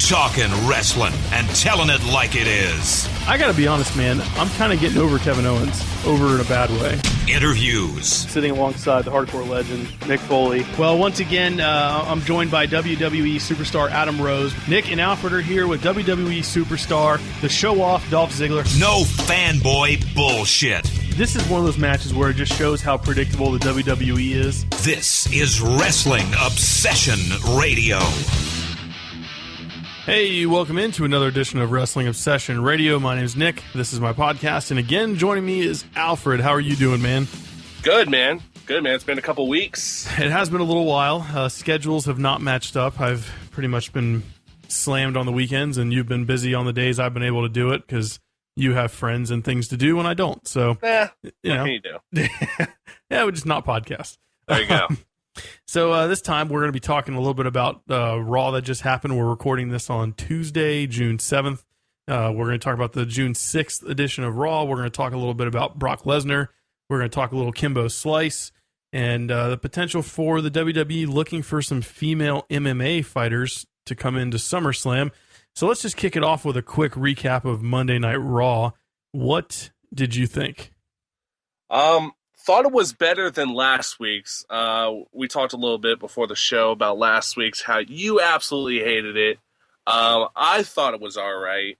Talking wrestling and telling it like it is. I gotta be honest, man. I'm kind of getting over Kevin Owens, over in a bad way. Interviews. Sitting alongside the hardcore legend, Mick Foley. Well, once again, I'm joined by WWE superstar Adam Rose. Nick and Alfred are here with WWE superstar, the show-off Dolph Ziggler. No fanboy bullshit. This is one of those matches where it just shows how predictable the WWE is. This is Wrestling Obsession Radio. Hey, welcome into another edition of Wrestling Obsession Radio. My name is Nick. This is my podcast. And again, joining me is Alfred. How are you doing, man? Good, man. Good, man. It's been a couple weeks. It has been a little while. Schedules have not matched up. I've pretty much been slammed on the weekends, and you've been busy on the days I've been able to do it because you have friends and things to do, and I don't. So, what can you do? Yeah, we just not podcast. There you go. So this time we're going to be talking a little bit about Raw that just happened. We're recording this on Tuesday, June 7th. We're going to talk about the June 6th edition of Raw. We're going to talk a little bit about Brock Lesnar. We're going to talk a little Kimbo Slice and the potential for the WWE looking for some female MMA fighters to come into SummerSlam. So let's just kick it off with a quick recap of Monday Night Raw. What did you think? Thought it was better than last week's. We talked a little bit before the show about last week's, how you absolutely hated it. I thought it was all right.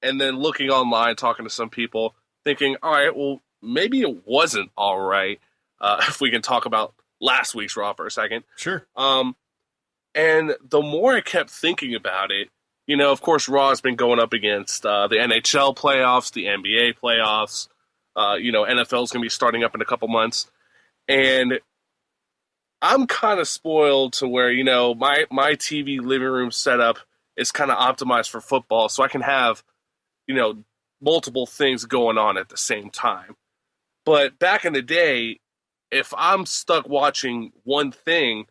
And then looking online, talking to some people, thinking, all right, well, maybe it wasn't all right. If we can talk about last week's Raw for a second. Sure. And the more I kept thinking about it, you know, of course, Raw has been going up against the NHL playoffs, the NBA playoffs. NFL is going to be starting up in a couple months. And I'm kind of spoiled to where, you know, my TV living room setup is kind of optimized for football. So I can have, you know, multiple things going on at the same time. But back in the day, if I'm stuck watching one thing,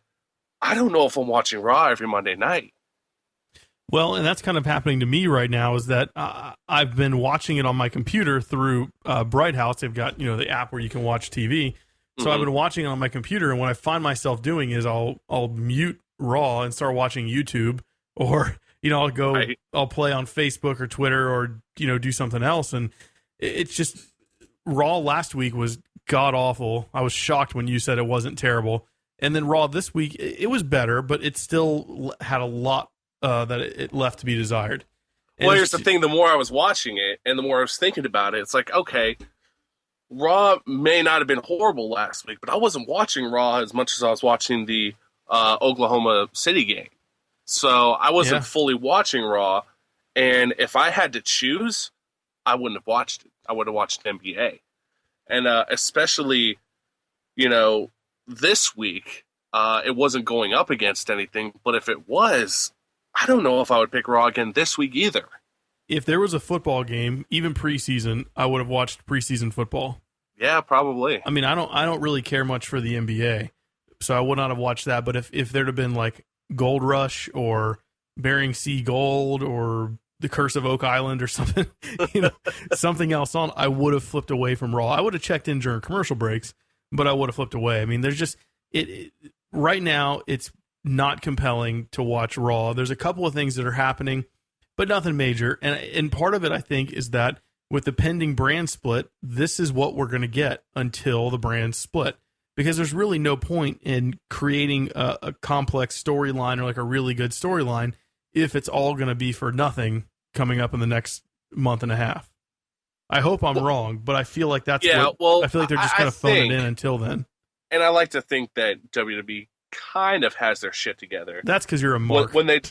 I don't know if I'm watching Raw every Monday night. Well, and that's kind of happening to me right now is that I've been watching it on my computer through Bright House. They've got, you know, the app where you can watch TV. So I've been watching it on my computer, and what I find myself doing is I'll mute Raw and start watching YouTube, or, you know, I'll play on Facebook or Twitter, or, you know, do something else. And it's just, Raw last week was god-awful. I was shocked when you said it wasn't terrible. And then Raw this week, it was better, but it still had a lot that it left to be desired. And well, here's the thing. The more I was watching it and the more I was thinking about it, it's like, okay, Raw may not have been horrible last week, but I wasn't watching Raw as much as I was watching the Oklahoma City game. So I wasn't fully watching Raw. And if I had to choose, I wouldn't have watched it. I would have watched NBA. And especially, you know, this week, it wasn't going up against anything. But if it was, I don't know if I would pick Raw again this week either. If there was a football game, even preseason, I would have watched preseason football. Yeah, probably. I mean, I don't really care much for the NBA, so I would not have watched that. But if there'd have been like Gold Rush or Bering Sea Gold or The Curse of Oak Island or something, you know, something else on, I would have flipped away from Raw. I would have checked in during commercial breaks, but I would have flipped away. I mean, there's just right now it's not compelling to watch Raw. There's a couple of things that are happening, but nothing major. And part of it, I think, is that with the pending brand split, this is what we're going to get until the brand split. Because there's really no point in creating a complex storyline or like a really good storyline if it's all going to be for nothing coming up in the next month and a half. I hope I'm wrong, but I feel like that's I feel like they're just kind of phoning it in until then. And I like to think that WWE kind of has their shit together. That's because you're a mark. When they,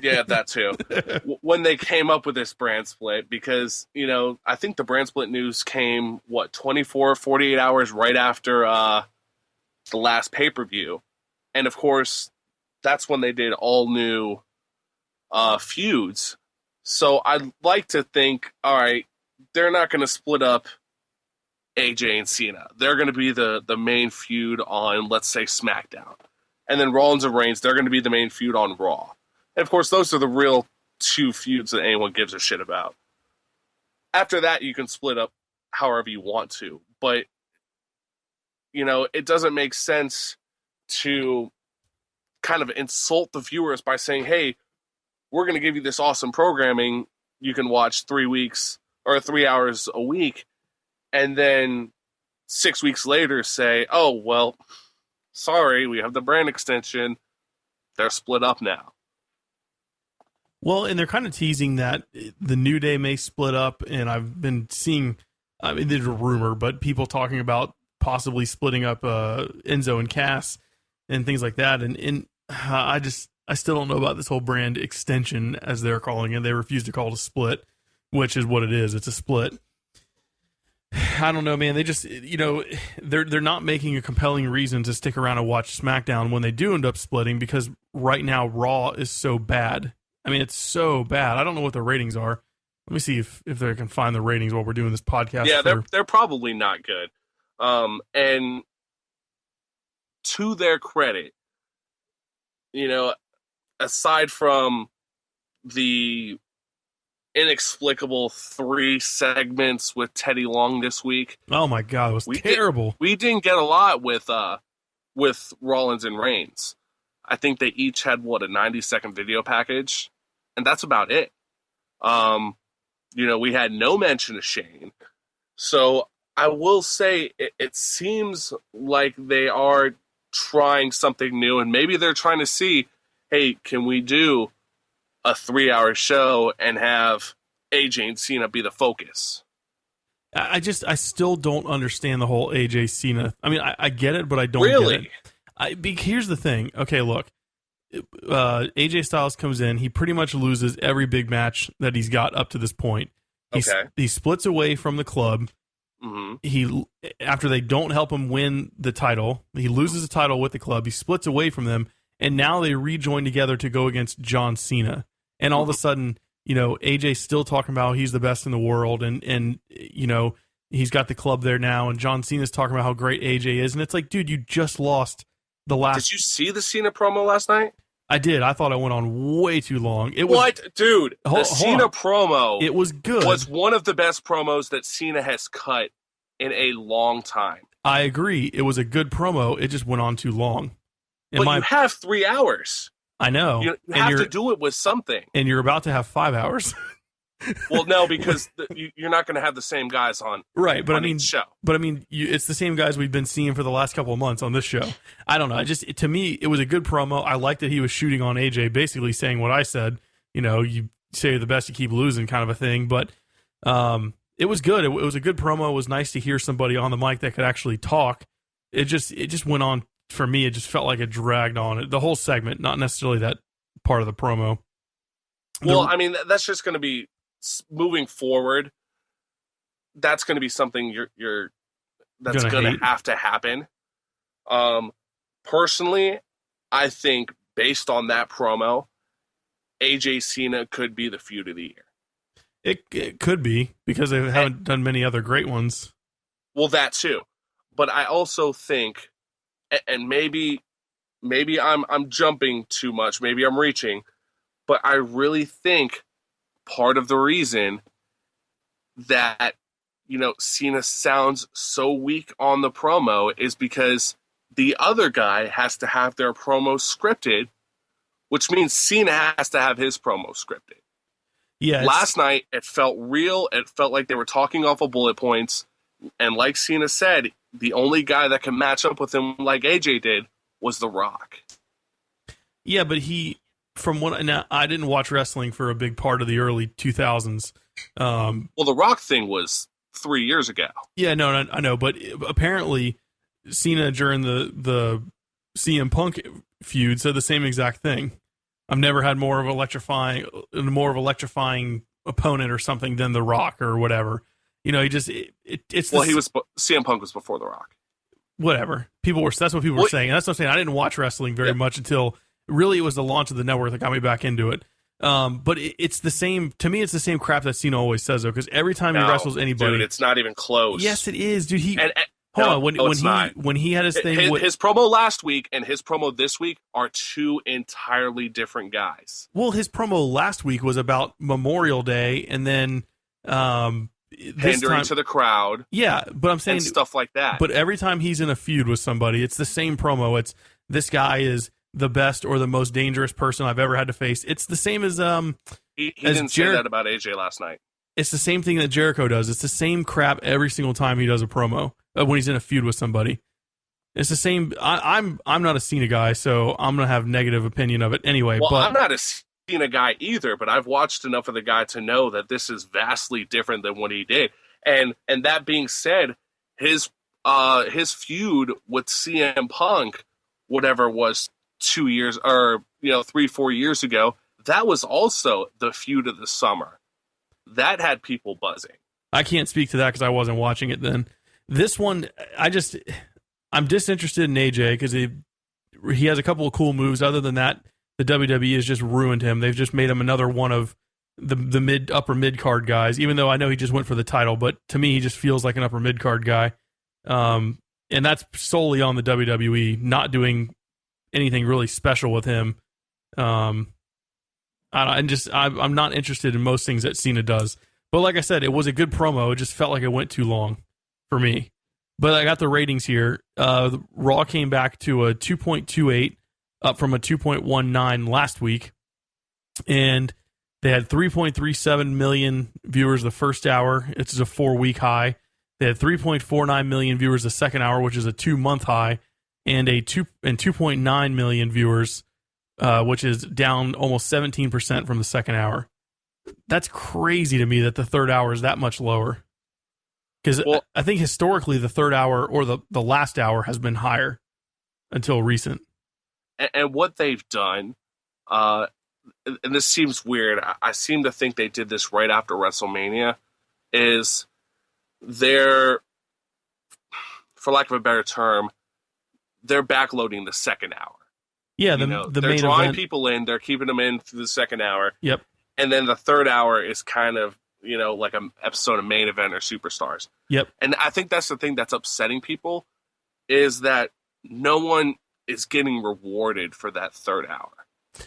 yeah, that too. When they came up with this brand split, because, you know, I think the brand split news came, 48 hours right after the last pay-per-view. And, of course, that's when they did all new feuds. So I'd like to think, all right, they're not going to split up AJ and Cena. They're going to be the main feud on, let's say, SmackDown. And then Rollins and Reigns, they're going to be the main feud on Raw. And, of course, those are the real two feuds that anyone gives a shit about. After that, you can split up however you want to. But, you know, it doesn't make sense to kind of insult the viewers by saying, hey, we're going to give you this awesome programming you can watch 3 weeks or 3 hours a week, and then 6 weeks later say, oh, well, sorry, we have the brand extension. They're split up now. Well, and they're kind of teasing that the New Day may split up, and I've been seeing, I mean, there's a rumor, but people talking about possibly splitting up Enzo and Cass and things like that. And I still don't know about this whole brand extension, as they're calling it. They refuse to call it a split, which is what it is. It's a split. I don't know, man. They just, they're not making a compelling reason to stick around and watch SmackDown when they do end up splitting, because right now Raw is so bad. I mean, it's so bad. I don't know what the ratings are. Let me see if they can find the ratings while we're doing this podcast. Yeah, they're probably not good. And to their credit, aside from the inexplicable 3 segments with Teddy Long this week. Oh my God, it was terrible. We didn't get a lot with Rollins and Reigns. I think they each had, a 90-second video package, and that's about it. We had no mention of Shane. So I will say it seems like they are trying something new, and maybe they're trying to see, hey, can we do a 3-hour show and have AJ and Cena be the focus? I still don't understand the whole AJ Cena. I mean, I get it, but I don't really get it. Here's the thing. Okay, look. AJ Styles comes in. He pretty much loses every big match that he's got up to this point. He splits away from the club. Mm-hmm. After they don't help him win the title, he loses the title with the club. He splits away from them, and now they rejoin together to go against John Cena. And all of a sudden, AJ's still talking about how he's the best in the world, and he's got the club there now, and John Cena's talking about how great AJ is, and it's like, dude, you just lost the last. Did you see the Cena promo last night? I did. I thought it went on way too long. Dude? The Cena promo. It was good. Was one of the best promos that Cena has cut in a long time. I agree. It was a good promo. It just went on too long. But you have 3 hours. I know. You have to do it with something. And you're about to have 5 hours. Well, no, because you're not going to have the same guys on. Right, but show. But I mean, it's the same guys we've been seeing for the last couple of months on this show. I don't know. To me, it was a good promo. I like that he was shooting on AJ, basically saying what I said. You say you're the best, you keep losing, kind of a thing. But it was good. It was a good promo. It was nice to hear somebody on the mic that could actually talk. It just went on for me. It just felt like it dragged on. The whole segment, not necessarily that part of the promo. Well, I mean, that's just going to be. Moving forward, that's going to be something that's going to have to happen. Personally, I think based on that promo, AJ Cena could be the feud of the year. It could be, because they haven't done many other great ones. Well, that too, but I also think, and maybe I'm jumping too much, maybe I'm reaching, but I really think part of the reason that, Cena sounds so weak on the promo is because the other guy has to have their promo scripted, which means Cena has to have his promo scripted. Yeah. Last night, it felt real. It felt like they were talking off of bullet points. And like Cena said, the only guy that can match up with him like AJ did was The Rock. Yeah, but now, I didn't watch wrestling for a big part of the early 2000s. Well, The Rock thing was 3 years ago. Yeah, no, I know, but apparently Cena during the CM Punk feud said the same exact thing. I've never had more of electrifying opponent or something than The Rock or whatever. CM Punk was before The Rock. Whatever. That's what people were saying. And that's what I'm saying. I didn't watch wrestling very much until really it was the launch of the network that got me back into it. But it's the same, to me, it's the same crap that Cena always says, though, because every time he wrestles anybody. Dude, it's not even close. Yes, it is, dude. When he had his thing. His promo last week and his promo this week are two entirely different guys. Well, his promo last week was about Memorial Day and then. Pandering to the crowd. Yeah, but I'm saying. And stuff like that. But every time he's in a feud with somebody, it's the same promo. It's this guy is the best or the most dangerous person I've ever had to face. It's the same as he didn't say that about AJ last night. It's the same thing that Jericho does. It's the same crap every single time he does a promo when he's in a feud with somebody. It's the same. I'm not a Cena guy, so I'm gonna have negative opinion of it anyway. Well, but I'm not a Cena guy either, but I've watched enough of the guy to know that this is vastly different than what he did. And that being said, his feud with CM Punk, whatever it was 2 years or 3-4 years ago, that was also the feud of the summer. That had people buzzing. I can't speak to that because I wasn't watching it then. This one, I'm disinterested in AJ because he has a couple of cool moves. Other than that, the WWE has just ruined him. They've just made him another one of the upper mid card guys. Even though I know he just went for the title, but to me, he just feels like an upper mid card guy. And that's solely on the WWE not doing anything really special with him. I'm not interested in most things that Cena does. But like I said, it was a good promo. It just felt like it went too long for me. But I got the ratings here. Raw came back to a 2.28, up from a 2.19 last week. And they had 3.37 million viewers the first hour. It's a 4-week high. They had 3.49 million viewers the second hour, which is a 2-month high, and 2.9 million viewers, which is down almost 17% from the second hour. That's crazy to me that the third hour is that much lower. Because I think historically the third hour or the last hour has been higher until recent. And what they've done, and this seems weird, I seem to think they did this right after WrestleMania, is they're, for lack of a better term, they're backloading the second hour. Yeah, they're main drawing event. people in, they're keeping them in through the second hour. Yep. And then the third hour is kind of, like an episode of Main Event or Superstars. Yep. And I think that's the thing that's upsetting people, is that no one is getting rewarded for that third hour.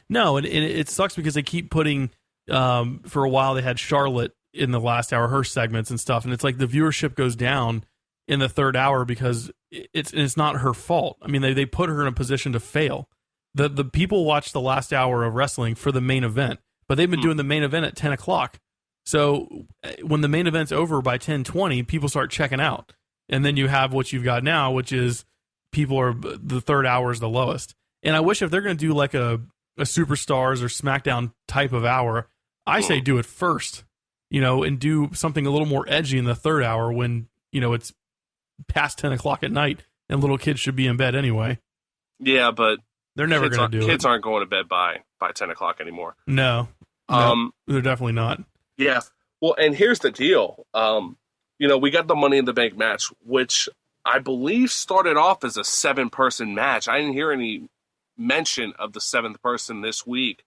No, and it sucks because they keep putting, for a while they had Charlotte in the last hour, her segments and stuff, and it's like the viewership goes down in the third hour because it's not her fault. I mean, they put her in a position to fail. The people watch the last hour of wrestling for the main event, but they've been doing the main event at 10 o'clock. So when the main event's over by 10:20, people start checking out. And then you have what you've got now, which is the third hour is the lowest. And I wish if they're going to do like a Superstars or SmackDown type of hour, I say do it first, and do something a little more edgy in the third hour when, it's past 10 o'clock at night and little kids should be in bed anyway. Yeah, but they're never going to do it. Kids aren't going to bed by 10 o'clock anymore. No, they're definitely not. Yeah. Well, and here's the deal. We got the Money in the Bank match, which I believe started off as a 7-person match. I didn't hear any mention of the 7th person this week.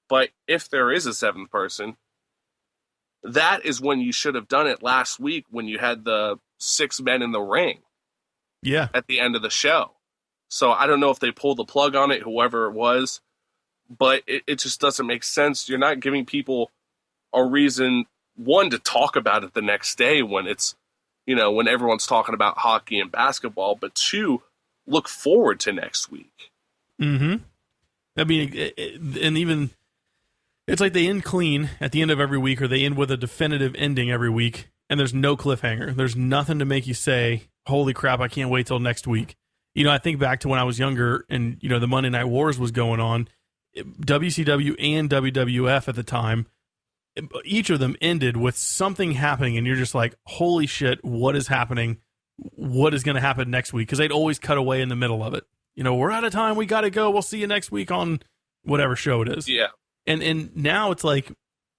But if there is a 7th person, that is when you should have done it last week when you had the 6 men in the ring. Yeah. At the end of the show. So I don't know if they pulled the plug on it, whoever it was, but it just doesn't make sense. You're not giving people a reason, one, to talk about it the next day when it's, when everyone's talking about hockey and basketball, but 2, look forward to next week. Mm-hmm. I mean, and even, it's like they end clean at the end of every week, or they end with a definitive ending every week, and there's no cliffhanger. There's nothing to make you say, holy crap, I can't wait till next week. I think back to when I was younger and, the Monday Night Wars was going on. WCW and WWF at the time, each of them ended with something happening, and you're just like, holy shit, what is happening? What is going to happen next week? Because they'd always cut away in the middle of it. We're out of time. We got to go. We'll see you next week on whatever show it is. Yeah. And now it's like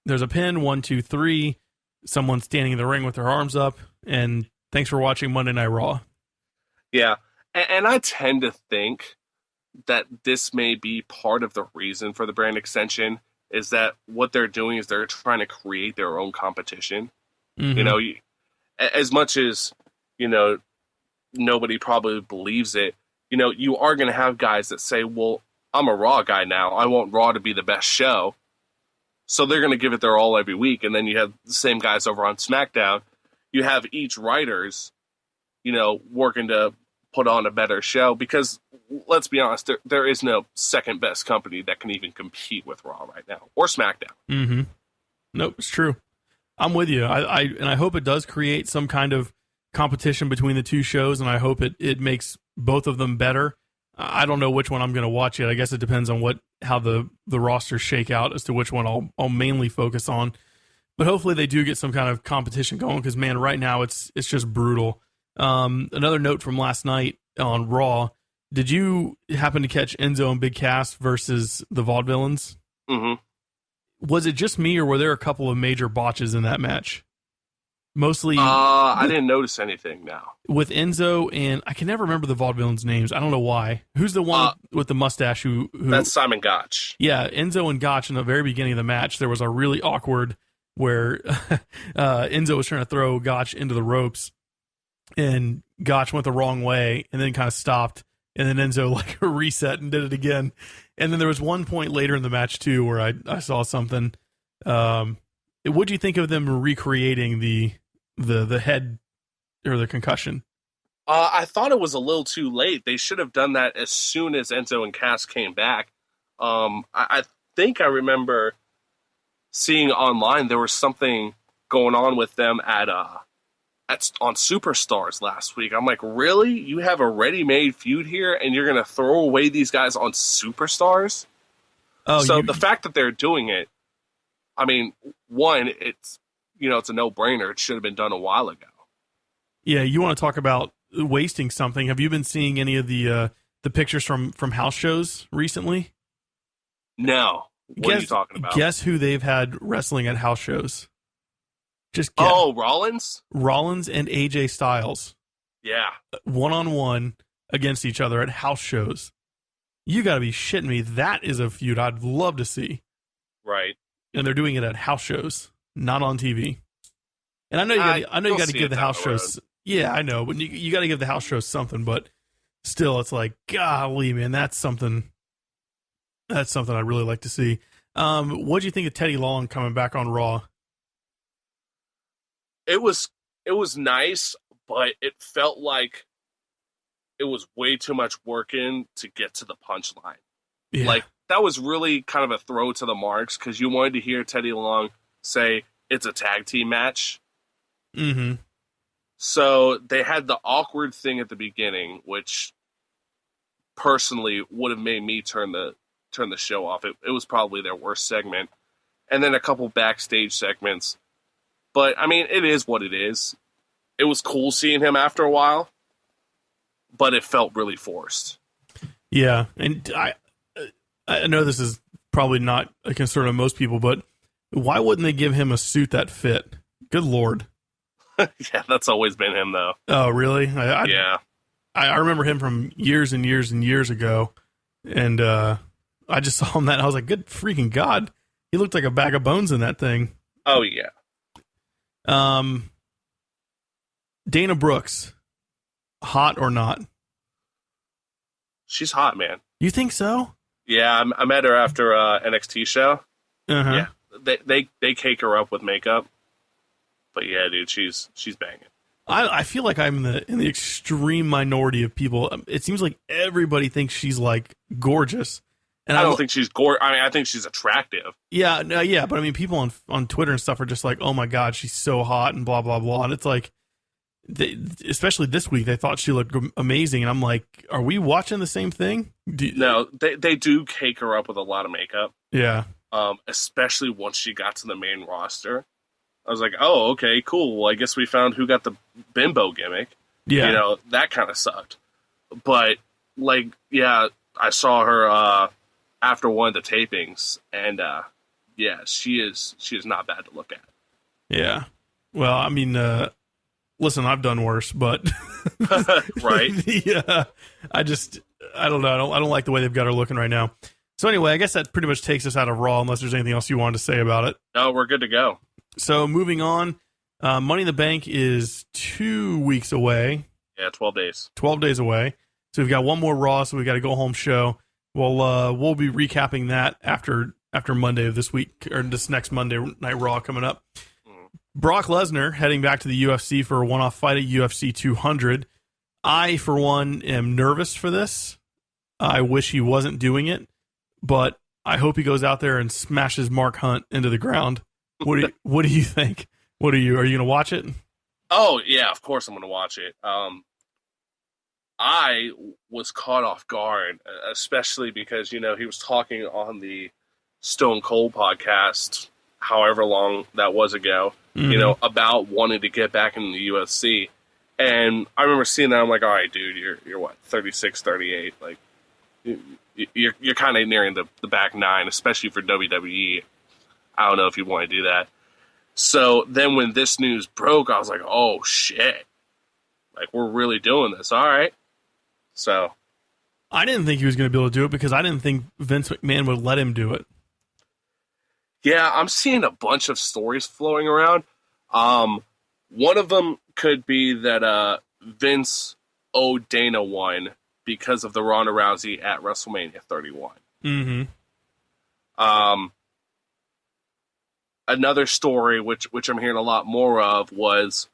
there's a pin, 1, 2, 3. Someone's standing in the ring with their arms up, and thanks for watching Monday Night Raw. Yeah. And I tend to think that this may be part of the reason for the brand extension, is that what they're doing is they're trying to create their own competition. Mm-hmm. As much as, nobody probably believes it, you are going to have guys that say, well, I'm a Raw guy now. I want Raw to be the best show. So they're going to give it their all every week. And then you have the same guys over on SmackDown. You have each writers, working to put on a better show because, let's be honest, there is no second best company that can even compete with Raw right now or SmackDown. Mm-hmm. Nope, it's true. I'm with you. I hope it does create some kind of competition between the two shows, and I hope it makes both of them better. I don't know which one I'm going to watch yet. I guess it depends on how the rosters shake out as to which one I'll mainly focus on. But hopefully they do get some kind of competition going because, man, right now it's just brutal. Another note from last night on Raw. Did you happen to catch Enzo and Big Cass versus the Vaudevillains? Mm-hmm. Was it just me, or were there a couple of major botches in that match? Mostly, I didn't notice anything now. With Enzo and I can never remember the Vaudevillains' names. I don't know why. Who's the one with the mustache? Who? That's Simon Gotch. Yeah, Enzo and Gotch in the very beginning of the match. There was a really awkward where Enzo was trying to throw Gotch into the ropes, and Gotch went the wrong way and then kind of stopped, and then Enzo like reset and did it again. And then there was one point later in the match too where I saw something. What do you think of them recreating the head or the concussion? I thought it was a little too late. They should have done that as soon as Enzo and Cass came back. I think I remember seeing online there was something going on with them on Superstars last week. I'm like, really? You have a ready-made feud here, and you're going to throw away these guys on Superstars? The fact that they're doing it, I mean, one, it's a no-brainer. It should have been done a while ago. Yeah, you want to talk about wasting something? Have you been seeing any of the pictures from house shows recently? No. What are you talking about? Guess who they've had wrestling at house shows? Just guess. Oh, Rollins? Rollins and AJ Styles. Yeah. One-on-one against each other at house shows. You got to be shitting me. That is a feud I'd love to see. Right. And they're doing it at house shows, not on TV. And I know you got to give the house shows. Yeah, I know, but you got to give the house shows something. But still, it's like, golly, man, that's something. That's something I'd really like to see. What do you think of Teddy Long coming back on Raw? It was nice, but it felt like it was way too much work in to get to the punchline. Yeah. Like, that was really kind of a throw to the marks because you wanted to hear Teddy Long say it's a tag team match. Mm-hmm. So they had the awkward thing at the beginning, which personally would have made me turn the show off. It was probably their worst segment. And then a couple backstage segments. But, I mean, it is what it is. It was cool seeing him after a while, but it felt really forced. Yeah, and I know this is probably not a concern of most people, but why wouldn't they give him a suit that fit? Good Lord. Yeah, that's always been him, though. Oh, really? Yeah. I remember him from years and years and years ago, and I just saw him that, and I was like, good freaking God. He looked like a bag of bones in that thing. Oh, yeah. Dana Brooks, hot or not? She's hot, man. You think so? Yeah, I met her after NXT show. Uh-huh. Yeah, they cake her up with makeup. But yeah, dude, she's banging. I feel like I'm in the extreme minority of people. It seems like everybody thinks she's like gorgeous. And I don't think she's gorgeous. I mean, I think she's attractive. Yeah, no, yeah, but I mean, people on Twitter and stuff are just like, "Oh my God, she's so hot," and blah blah blah. And it's like, especially this week, they thought she looked amazing, and I'm like, "Are we watching the same thing?" No, they do cake her up with a lot of makeup. Yeah. Especially once she got to the main roster, I was like, "Oh, okay, cool. Well, I guess we found who got the bimbo gimmick." Yeah. That kind of sucked. But like, yeah, I saw her after one of the tapings, and yeah, she is not bad to look at. Yeah. Well, I mean, listen, I've done worse, but right. Yeah, I don't know. I don't like the way they've got her looking right now. So anyway, I guess that pretty much takes us out of Raw, unless there's anything else you wanted to say about it. No, we're good to go. So moving on, Money in the Bank is 2 weeks away. Yeah, 12 days. 12 days away. So we've got one more Raw, so we've got a go-home show. We'll be recapping that after Monday of this week, or this next Monday Night Raw coming up. Brock Lesnar heading back to the UFC for a one-off fight at UFC 200. I, for one, am nervous for this. I wish he wasn't doing it, but I hope he goes out there and smashes Mark Hunt into the ground. What do you think? Are you going to watch it? Oh, yeah, of course I'm going to watch it. I was caught off guard, especially because, he was talking on the Stone Cold podcast, however long that was ago, about wanting to get back into the UFC. And I remember seeing that. I'm like, all right, dude, you're what, 36, 38? Like, you're kind of nearing the back nine, especially for WWE. I don't know if you want to do that. So then when this news broke, I was like, oh, shit. Like, we're really doing this. All right. So I didn't think he was going to be able to do it because I didn't think Vince McMahon would let him do it. Yeah, I'm seeing a bunch of stories flowing around. One of them could be that Vince owed Dana one because of the Ronda Rousey at WrestleMania 31. Mm-hmm. Another story, which I'm hearing a lot more of, was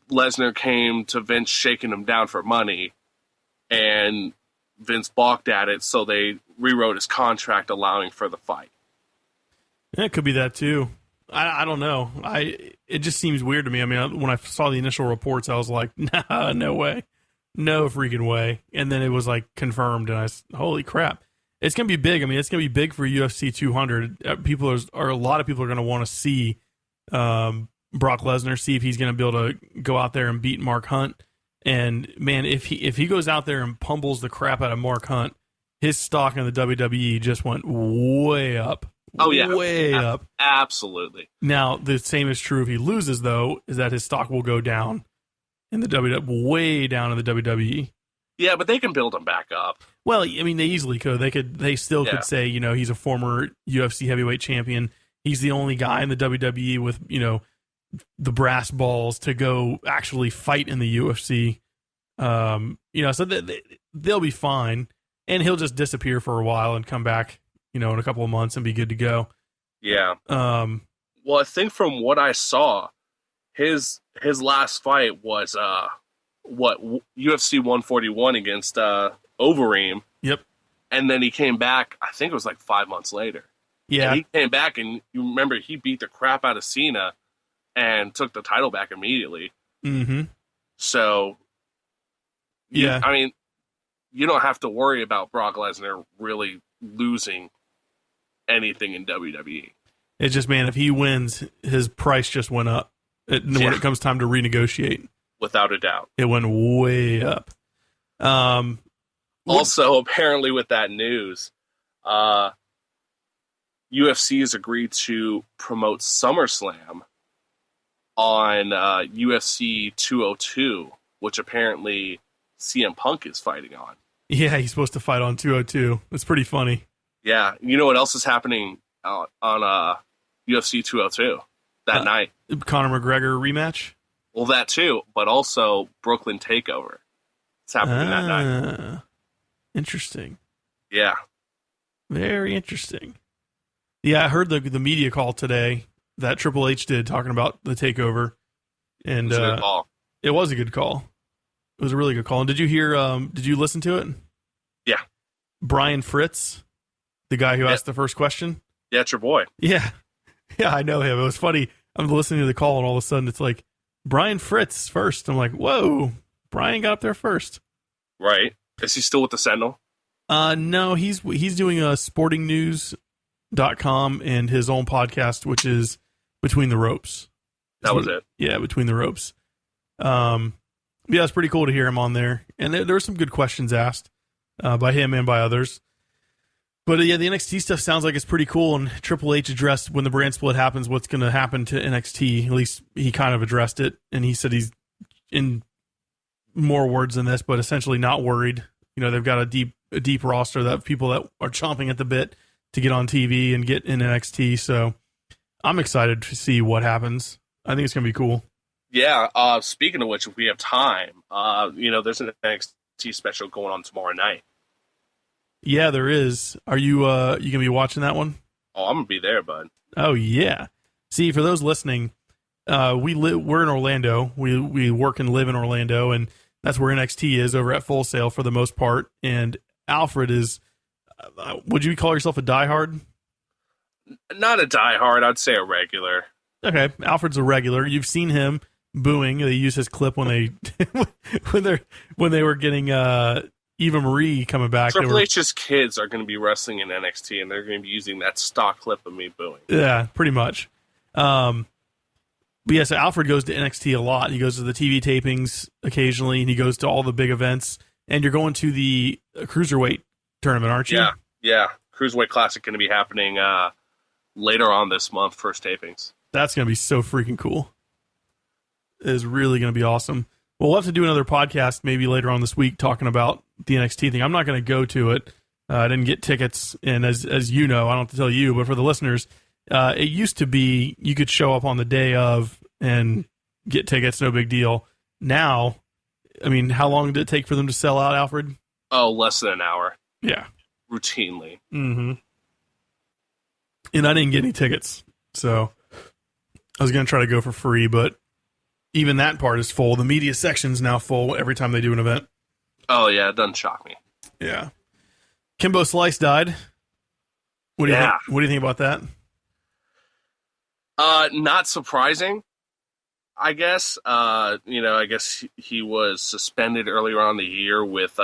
Lesnar came to Vince shaking him down for money, and Vince balked at it, so they rewrote his contract allowing for the fight. Yeah, it could be that too. I don't know. It just seems weird to me. I mean, when I saw the initial reports, I was like, nah, no way. No freaking way. And then it was like confirmed, and holy crap. It's going to be big. I mean, it's going to be big for UFC 200. A lot of people are going to want to see Brock Lesnar, see if he's going to be able to go out there and beat Mark Hunt. And man, if he goes out there and pummels the crap out of Mark Hunt, his stock in the WWE just went way up. Oh yeah, way up. Absolutely. Now the same is true if he loses, though, is that his stock will go down in the WWE, way down in the WWE. Yeah, but they can build him back up. Well, I mean, they easily could. They still could say, he's a former UFC heavyweight champion. He's the only guy in the WWE with, the brass balls to go actually fight in the UFC. So they'll be fine. And he'll just disappear for a while and come back, in a couple of months and be good to go. Yeah. Well, I think from what I saw, his last fight was UFC 141 against Overeem. Yep. And then he came back, I think it was like 5 months later. Yeah. And he came back, and you remember he beat the crap out of Cena and took the title back immediately. Mm-hmm. So, yeah. I mean, you don't have to worry about Brock Lesnar really losing anything in WWE. It's just, man, if he wins, his price just went up when it comes time to renegotiate. Without a doubt. It went way up. Also, apparently with that news, UFC has agreed to promote SummerSlam on UFC 202, which apparently CM Punk is fighting on. Yeah, he's supposed to fight on 202. It's pretty funny. Yeah. You know what else is happening on UFC 202 that night? Conor McGregor rematch? Well, that too, but also Brooklyn Takeover. It's happening that night. Interesting. Yeah. Very interesting. Yeah, I heard the media call today that Triple H did talking about the takeover. And it was a good call. It was a good call. It was a really good call. And did you listen to it? Yeah. Brian Fritz, the guy who asked the first question? Yeah, it's your boy. Yeah. Yeah, I know him. It was funny. I'm listening to the call, and all of a sudden it's like, Brian Fritz first. I'm like, whoa, Brian got up there first. Right. Is he still with the Sentinel? No, he's doing a sportingnews.com and his own podcast, which is Between the Ropes. That was it. Yeah, Between the Ropes. Yeah, it's pretty cool to hear him on there. And there were some good questions asked by him and by others. But yeah, the NXT stuff sounds like it's pretty cool. And Triple H addressed when the brand split happens, what's going to happen to NXT. At least he kind of addressed it. And he said he's, in more words than this, but essentially not worried. They've got a deep roster that people that are chomping at the bit to get on TV and get in NXT. So I'm excited to see what happens. I think it's going to be cool. Yeah. Speaking of which, if we have time, there's an NXT special going on tomorrow night. Yeah, there is. Are you going to be watching that one? Oh, I'm going to be there, bud. Oh, yeah. See, for those listening, we're in Orlando. We work and live in Orlando, and that's where NXT is over at Full Sail for the most part. And Alfred is, would you call yourself a diehard? Not a diehard, I'd say a regular. Okay, Alfred's a regular. You've seen him booing. They use his clip when they were getting Eva Marie coming back. Triple H's kids are going to be wrestling in NXT, and they're going to be using that stock clip of me booing. Yeah, pretty much. But yeah, so Alfred goes to NXT a lot. He goes to the TV tapings occasionally, and he goes to all the big events. And you're going to the Cruiserweight tournament, aren't you? Yeah. Cruiserweight Classic going to be happening later on this month, first tapings. That's going to be so freaking cool. It is really going to be awesome. We'll have to do another podcast maybe later on this week talking about the NXT thing. I'm not going to go to it. I didn't get tickets, and as you know, I don't have to tell you, but for the listeners, it used to be you could show up on the day of and get tickets, no big deal. Now, I mean, how long did it take for them to sell out, Alfred? Oh, less than an hour. Yeah. Routinely. Mm-hmm. And I didn't get any tickets, so I was going to try to go for free, but even that part is full. The media section's now full every time they do an event. Oh, yeah, it doesn't shock me. Yeah. Kimbo Slice died. What do you think? What do you think about that? Not surprising, I guess. I guess he was suspended earlier on in the year with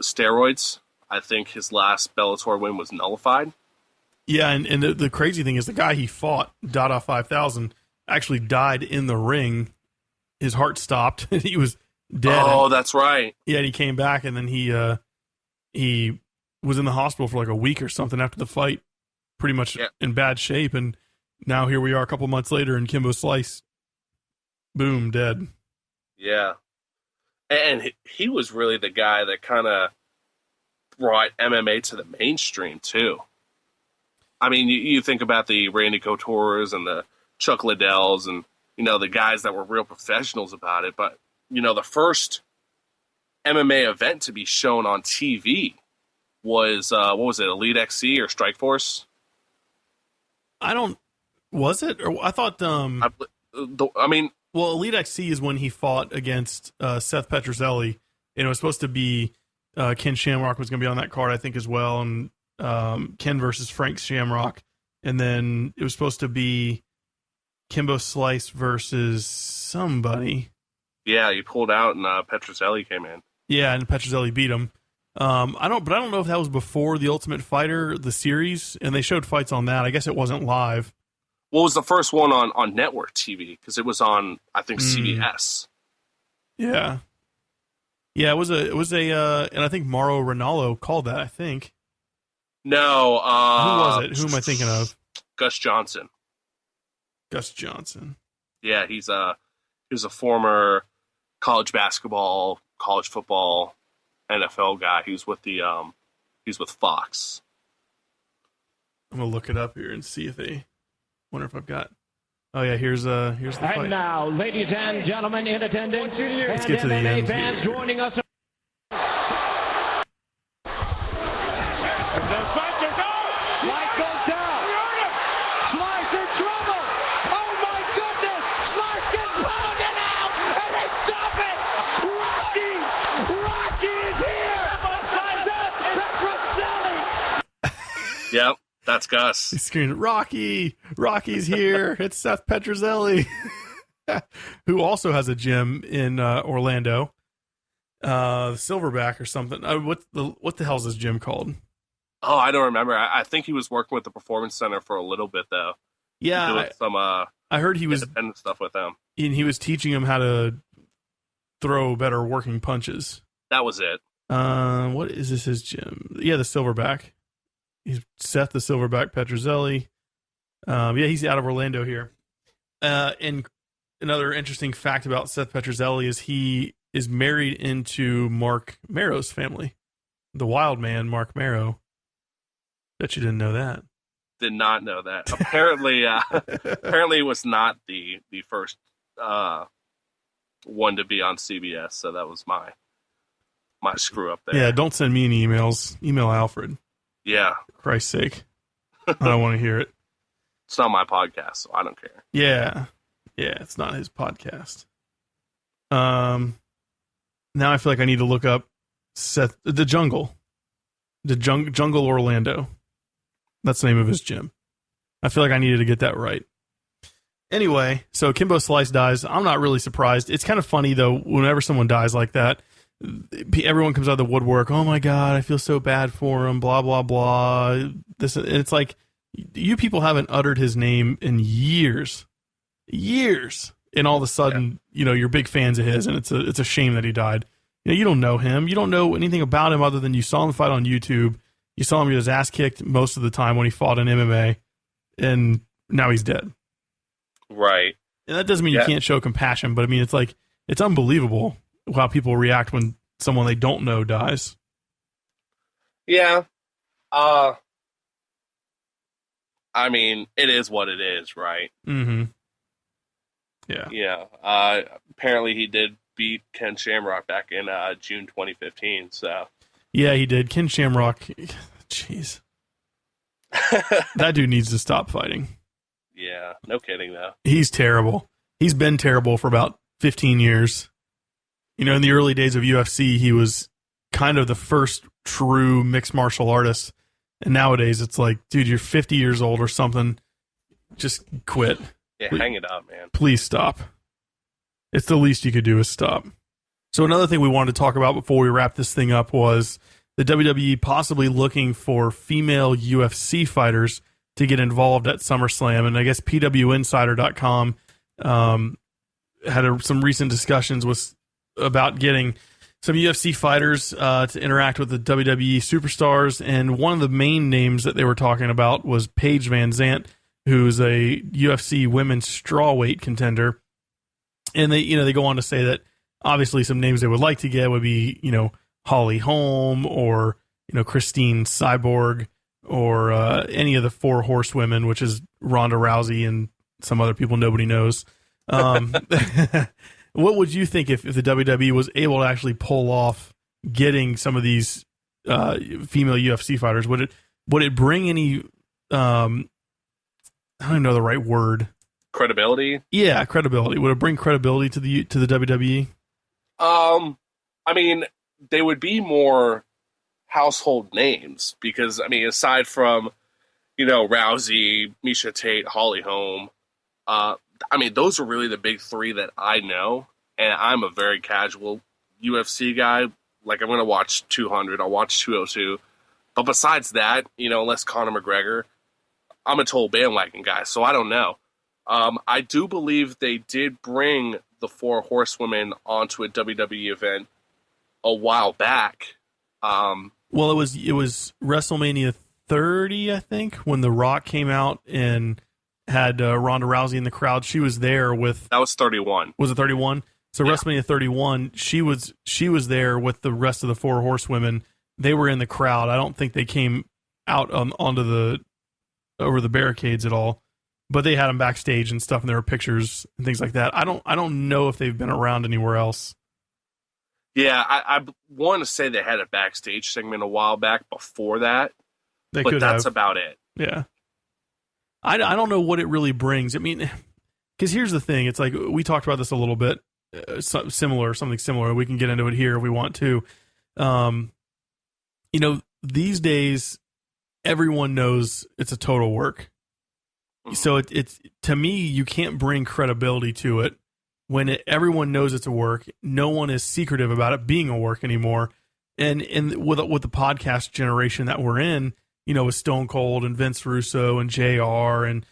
steroids. I think his last Bellator win was nullified. Yeah, and the crazy thing is the guy he fought, Dada 5000, actually died in the ring. His heart stopped. He was dead. Oh, that's right. Yeah, and he came back, and then he was in the hospital for like a week or something after the fight, pretty much in bad shape. And now here we are a couple months later, and Kimbo Slice, boom, dead. Yeah. And he was really the guy that kind of brought MMA to the mainstream, too. I mean, you think about the Randy Couture's and the Chuck Liddells and, the guys that were real professionals about it. But, the first MMA event to be shown on TV was, what was it, Elite XC or Strikeforce? Was it? Or I thought, well, Elite XC is when he fought against Seth Petrozelli, and it was supposed to be Ken Shamrock was going to be on that card, I think, as well, and Ken versus Frank Shamrock, and then it was supposed to be Kimbo Slice versus somebody. Yeah, he pulled out, and Petrozelli came in. Yeah, and Petrozelli beat him. I don't know if that was before the Ultimate Fighter, the series, and they showed fights on that. I guess it wasn't live. What was the first one on network TV? Because it was on, I think, CBS. Yeah. Yeah, it was a, and I think Mauro Ranallo called that, I think. No. Who was it? Who am I thinking of? Gus Johnson. Gus Johnson. Yeah, he was a former college basketball, college football, NFL guy. He was with with Fox. I'm gonna look it up here and see if they. Wonder if I've got. Oh yeah, here's the fight. And now, ladies and gentlemen in attendance, let's get to the end fans here. joining us. Slice goes down. Slice in trouble. Oh my goodness! Slice gets pounded out, and they stop it. Rocky is here. Petrozelli. Yep. That's Gus. He's screaming, Rocky! Rocky's here! It's Seth Petrozelli, who also has a gym in Orlando, Silverback or something. What the hell is this gym called? Oh, I don't remember. I think he was working with the Performance Center for a little bit, though. Yeah, doing some I heard he was independent stuff with them, and he was teaching him how to throw better working punches. That was it. What is this? His gym? Yeah, the Silverback. He's Seth the Silverback Petrozelli. Yeah, he's out of Orlando here. And another interesting fact about Seth Petrozelli is he is married into Mark Marrow's family, the Wild Man, Mark Marrow. Bet you didn't know that. Did not know that. Apparently, apparently it was not the first one to be on CBS. So that was my screw up there. Yeah, don't send me any emails. Email Alfred. Yeah. For Christ's sake. I don't want to hear it. It's not my podcast, so I don't care. Yeah. Yeah, it's not his podcast. Now I feel like I need to look up the Jungle Orlando. That's the name of his gym. I feel like I needed to get that right. Anyway, so Kimbo Slice dies. I'm not really surprised. It's kind of funny, though, whenever someone dies like that, everyone comes out of the woodwork. Oh, my God, I feel so bad for him, blah, blah, blah. And it's like, you people haven't uttered his name in years. And all of a sudden, you're big fans of his, and it's a shame that he died. You don't know him. You don't know anything about him other than you saw him fight on YouTube. You saw him get his ass kicked most of the time when he fought in MMA, and now he's dead. Right. And that doesn't mean you can't show compassion, but I mean, it's unbelievable how people react when someone they don't know dies. Yeah. I mean, it is what it is, right? Mm-hmm. Yeah. Yeah. Apparently he did beat Ken Shamrock back in June 2015, so. Yeah, he did. Ken Shamrock, jeez. That dude needs to stop fighting. Yeah, no kidding, though. He's terrible. He's been terrible for about 15 years. In the early days of UFC, he was kind of the first true mixed martial artist. And nowadays, it's like, dude, you're 50 years old or something. Just quit. Yeah, hang it up, man. Please stop. It's the least you could do is stop. So another thing we wanted to talk about before we wrap this thing up was the WWE possibly looking for female UFC fighters to get involved at SummerSlam. And I guess PWInsider.com had some recent discussions about getting some UFC fighters to interact with the WWE superstars. And one of the main names that they were talking about was Paige Van Zant, who's a UFC women's strawweight contender. And they go on to say that obviously some names they would like to get would be, Holly Holm or, Christine Cyborg or any of the four horsewomen, which is Ronda Rousey and some other people nobody knows. What would you think if the WWE was able to actually pull off getting some of these female UFC fighters? Would it bring any, I don't know the right word. Credibility? Yeah, credibility. Would it bring credibility to the WWE? I mean, they would be more household names because, I mean, aside from, Rousey, Miesha Tate, Holly Holm, I mean, those are really the big three that I know, and I'm a very casual UFC guy. Like, I'm going to watch 200, I'll watch 202, but besides that, unless Conor McGregor, I'm a total bandwagon guy, so I don't know. I do believe they did bring the four horsewomen onto a WWE event a while back. Well, it was WrestleMania 30, I think, when The Rock came out and had Ronda Rousey in the crowd. She was there with... That was 31. Was it 31? So yeah. WrestleMania 31, she was there with the rest of the four horsewomen. They were in the crowd. I don't think they came out over the barricades at all. But they had them backstage and stuff, and there were pictures and things like that. I don't know if they've been around anywhere else. Yeah, I want to say they had a backstage segment a while back before that, but that's about it. Yeah. I don't know what it really brings. I mean, because here's the thing. It's like, we talked about this a little bit, something similar. We can get into it here if we want to. These days, everyone knows it's a total work. So it's to me, you can't bring credibility to it when everyone knows it's a work. No one is secretive about it being a work anymore. And with the podcast generation that we're in, with Stone Cold and Vince Russo and JR and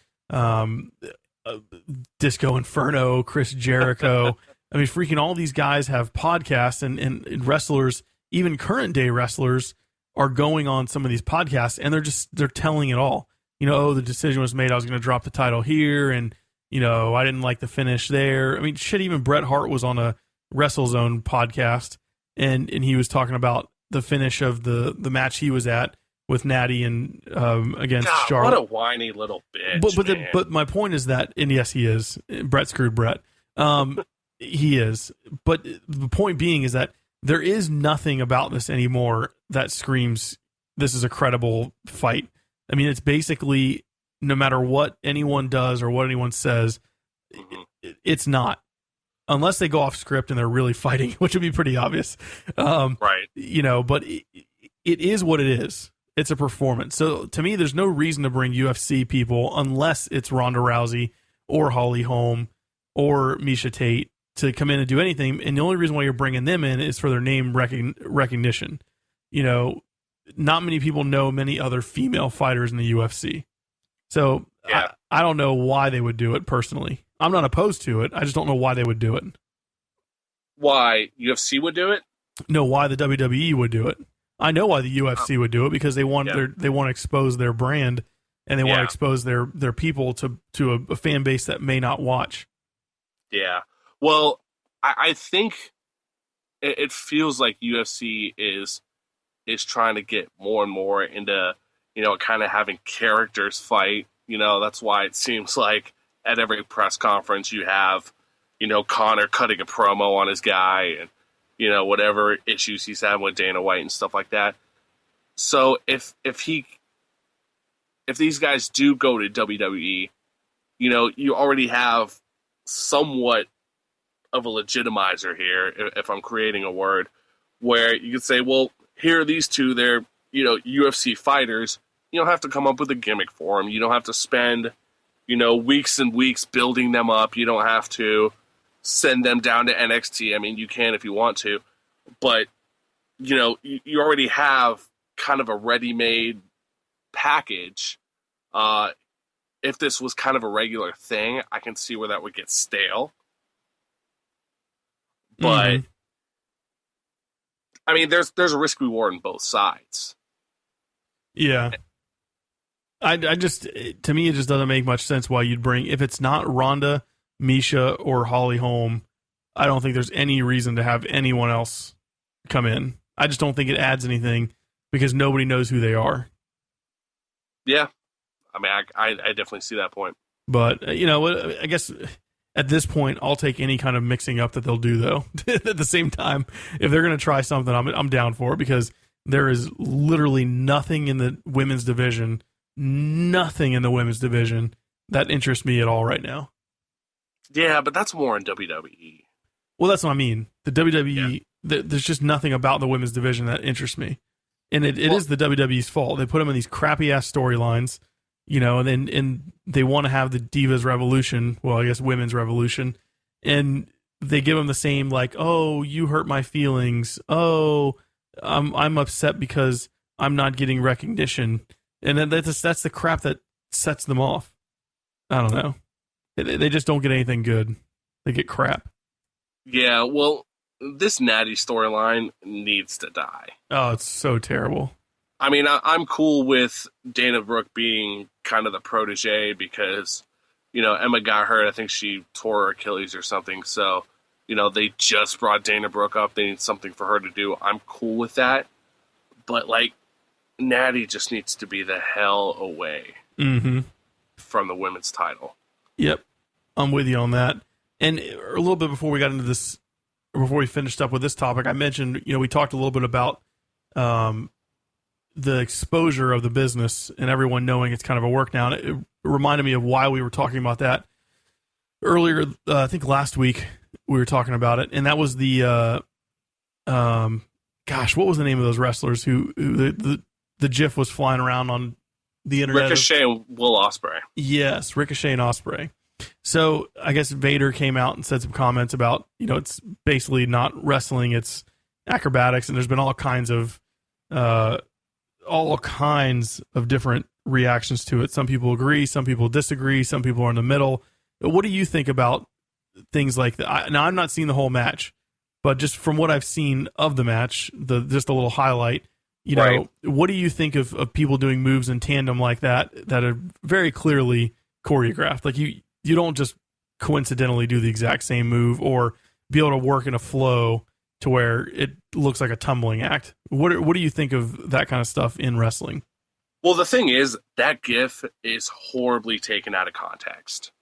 Disco Inferno, Chris Jericho. I mean, freaking all these guys have podcasts and wrestlers, even current day wrestlers, are going on some of these podcasts and they're telling it all. The decision was made. I was going to drop the title here, and I didn't like the finish there. I mean, shit. Even Bret Hart was on a WrestleZone podcast, and he was talking about the finish of the match he was at with Natty and against Charlotte. What a whiny little bitch. But my point is that, and yes, he is. Bret screwed Bret. He is. But the point being is that there is nothing about this anymore that screams this is a credible fight. I mean, it's basically, no matter what anyone does or what anyone says, it's not. Unless they go off script and they're really fighting, which would be pretty obvious. Right. But it is what it is. It's a performance. So to me, there's no reason to bring UFC people unless it's Ronda Rousey or Holly Holm or Misha Tate to come in and do anything. And the only reason why you're bringing them in is for their name recognition. Not many people know many other female fighters in the UFC. So yeah. I don't know why they would do it personally. I'm not opposed to it. I just don't know why they would do it. Why UFC would do it? No, why the WWE would do it. I know why the UFC would do it, because they want they want to expose their brand, and they want to expose their people to a fan base that may not watch. Yeah. Well, I think it feels like UFC is trying to get more and more into, kind of having characters fight. That's why it seems like at every press conference you have, Conor cutting a promo on his guy and, whatever issues he's having with Dana White and stuff like that. So if these guys do go to WWE, you already have somewhat of a legitimizer here, if I'm creating a word, where you could say, well, here are these two, they're, UFC fighters. You don't have to come up with a gimmick for them. You don't have to spend, weeks and weeks building them up. You don't have to send them down to NXT. I mean, you can if you want to, but, you already have kind of a ready-made package. If this was kind of a regular thing, I can see where that would get stale. But, I mean, there's a risk reward on both sides. Yeah. I just, to me, it just doesn't make much sense why you'd bring, if it's not Ronda, Misha, or Holly Holm, I don't think there's any reason to have anyone else come in. I just don't think it adds anything, because nobody knows who they are. Yeah. I mean, I definitely see that point. But, I guess at this point, I'll take any kind of mixing up that they'll do, though. At the same time, if they're going to try something, I'm down for it, because there is literally nothing in the women's division that interests me at all right now. Yeah, but that's more in WWE. Well, that's what I mean. The WWE, there's just nothing about the women's division that interests me. And it is the WWE's fault. They put them in these crappy-ass storylines, and they want to have the Divas Revolution, well, I guess Women's Revolution, and they give them the same, like, oh, you hurt my feelings. Oh, I'm upset because I'm not getting recognition. And then that's the crap that sets them off. I don't know. They just don't get anything good. They get crap. Yeah, well, this Natty storyline needs to die. Oh, it's so terrible. I mean, I'm cool with Dana Brooke being kind of the protege because, Emma got hurt. I think she tore her Achilles or something. So, they just brought Dana Brooke up. They need something for her to do. I'm cool with that. But, Natty just needs to be the hell away from the women's title. Yep. I'm with you on that. And a little bit before we got into this, before we finished up with this topic, I mentioned, we talked a little bit about the exposure of the business and everyone knowing it's kind of a work now. And it reminded me of why we were talking about that earlier. I think last week we were talking about it, and that was the what was the name of those wrestlers who the GIF was flying around on the internet? Ricochet and Will Ospreay. Yes, Ricochet and Ospreay. So I guess Vader came out and said some comments about, it's basically not wrestling, it's acrobatics, and there's been all kinds of different reactions to it. Some people agree, some people disagree, some people are in the middle. But what do you think about things like that? Now, I've not seen the whole match, but just from what I've seen of the match, just a little highlight, what do you think of people doing moves in tandem like that are very clearly choreographed? Like you don't just coincidentally do the exact same move or be able to work in a flow to where it looks like a tumbling act. What do you think of that kind of stuff in wrestling? Well, the thing is, that GIF is horribly taken out of context.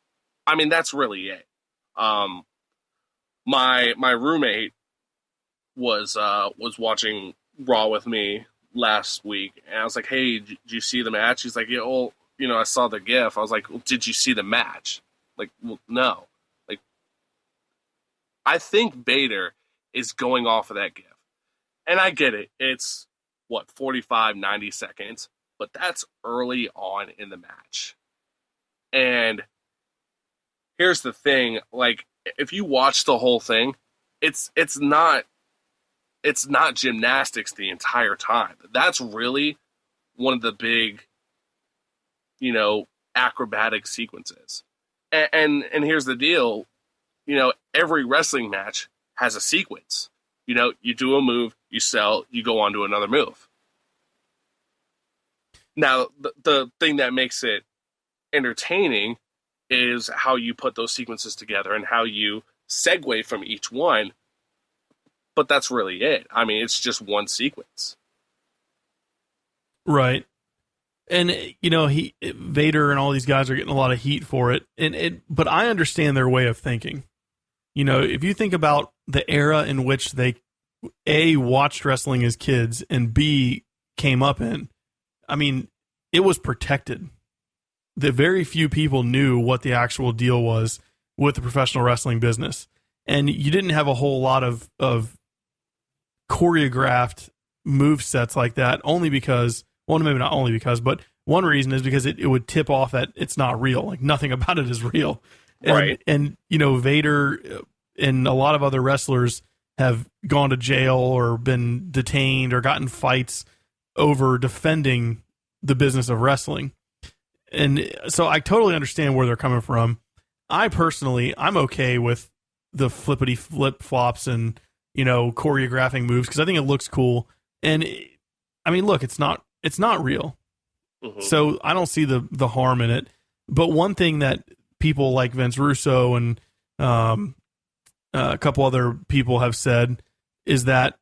I mean, that's really it. My roommate was watching Raw with me last week, and I was like, "Hey, did you see the match?" He's like, "Yeah, well, I saw the GIF." I was like, well, "Did you see the match?" Like, well, no. Like, I think Vader is going off of that give. And I get it. It's, 45, 90 seconds. But that's early on in the match. And here's the thing. Like, if you watch the whole thing, it's not gymnastics the entire time. That's really one of the big, acrobatic sequences. And here's the deal. Every wrestling match has a sequence. You do a move, you sell, you go on to another move. Now, the thing that makes it entertaining is how you put those sequences together and how you segue from each one. But that's really it. I mean, it's just one sequence. Right. And, Vader and all these guys are getting a lot of heat for it. But I understand their way of thinking. If you think about the era in which they, A, watched wrestling as kids, and B, came up in, I mean, it was protected. The very few people knew what the actual deal was with the professional wrestling business. And you didn't have a whole lot of choreographed move sets like that, only because, well, maybe not only because, but one reason is because it would tip off that it's not real. Like, nothing about it is real. Right. And Vader and a lot of other wrestlers have gone to jail or been detained or gotten fights over defending the business of wrestling. And so I totally understand where they're coming from. I'm okay with the flippity flip flops and, choreographing moves, because I think it looks cool. And look, it's not real. Mm-hmm. So I don't see the harm in it. But one thing that people like Vince Russo and a couple other people have said is that